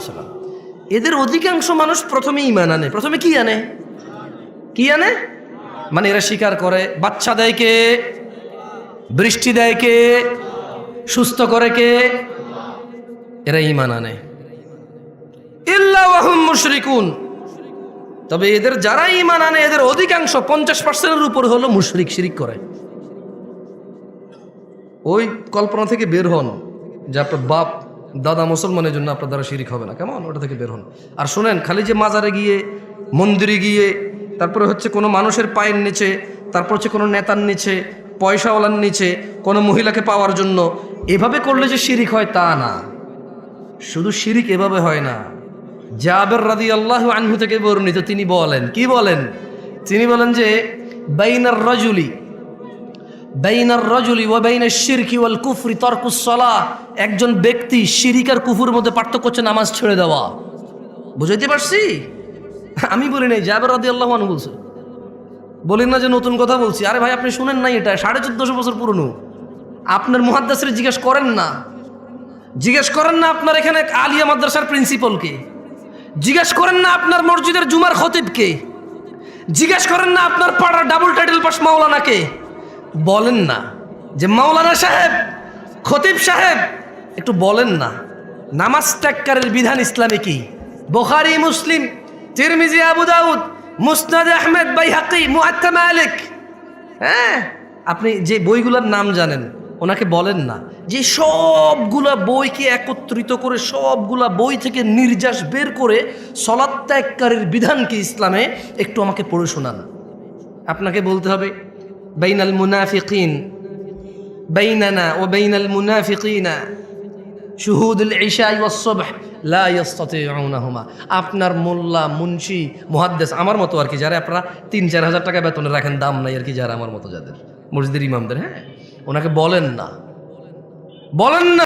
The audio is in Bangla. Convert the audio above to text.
সাল্লাম। এদের অধিকাংশ মানুষ প্রথমে ঈমান আনে। প্রথমে কি আনে? কি আনে? মানে এরা স্বীকার করে বাচ্চা দেয় কে, বৃষ্টি দেয় কে, সুস্থ করে কে, এরা ঈমান আনে। ইল্লা ওয়াহুম মুশরিকুন, তবে এদের যারা ঈমান আনে এদের অধিকাংশ 50%-এর উপর হলো মুশরিক, শিরিক করে। ওই কল্পনা থেকে বের হন যে আপনার বাপ দাদা মুসলমানের জন্য আপনার দ্বারা শিরিক হবে না, কেমন? ওটা থেকে বের হন। আর শোনেন, খালি যে মাজারে গিয়ে, মন্দিরে গিয়ে, তারপরে হচ্ছে কোনো মানুষের পায়ের নিচে, তারপর হচ্ছে কোনো নেতার নিচে, পয়সাওয়ালার নিচে, কোনো মহিলাকে পাওয়ার জন্য এভাবে করলে যে শিরিক হয় তা না। শুধু শিরিক এভাবে হয় না। জাবের রাদিয়াল্লাহু আনহু থেকে বর্ণিত, তিনি বলেন, কি বলেন? তিনি বলেন যে বাইনার রাজুলি ওয়া বাইনাশ শিরকি ওয়াল কুফরি তারকুস সালাহ, একজন ব্যক্তি শিরিক আর কুফরের মধ্যে পার্থক্য হচ্ছে নামাজ ছেড়ে দেওয়া। বুঝাইতে পারছি? আমি বলি নাই, জাবের রাদিয়াল্লাহু আনহু বলছে। বলেন না যে নতুন কথা বলছি। আরে ভাই, আপনি শুনেন নাই? এটা 1450 বছর পুরনো। আপনার মুহাদ্দিসরে জিজ্ঞেস করেন না, জিজ্ঞেস করেন না আপনার এখানে আলিয়া মাদ্রাসার প্রিন্সিপালকে, জিজ্ঞেস করেন না আপনার মসজিদের জুমার খতিবকে, জিজ্ঞেস করেন না আপনার পাড়ার ডাবল টাইটেল পাস মাওলানাকে। বলেন না যে মাওলানা সাহেব, খতিব সাহেব, একটু বলেন না নামাজ ত্যাগকারীর বিধান ইসলামে কি? বুখারী, মুসলিম, তিরমিজি, আবু দাউদ, মুসনাদ আহমেদ, বাইহাকি, মুআত্তা মালিক। হ্যাঁ, আপনি যে বইগুলোর নাম জানেন ওনাকে বলেন না যে সবগুলা বইকে একত্রিত করে, সবগুলা বই থেকে নির্যাস বের করে সালাত ত্যাগকারীর বিধান কি ইসলামে একটু আমাকে পড়ে শোনান। আপনাকে বলতে হবে বাইনাল মুনাফিকিন, বাইনানা ও বাইনাল মুনাফিকিনা শুহুদুল ইশা ওয়াস সুবহ লা ইস্তাতিউনাহুমা। আপনার মোল্লা, মুন্সি, মুহাদ্দিস আমার মতো আর কি, যারা আপনারা 3-4 হাজার টাকা বেতনে রাখেন, দাম নাই আর কি, যারা আমার মতো যাদের মসজিদের ইমামদের, হ্যাঁ, ওনাকে বলেন না, বলেন না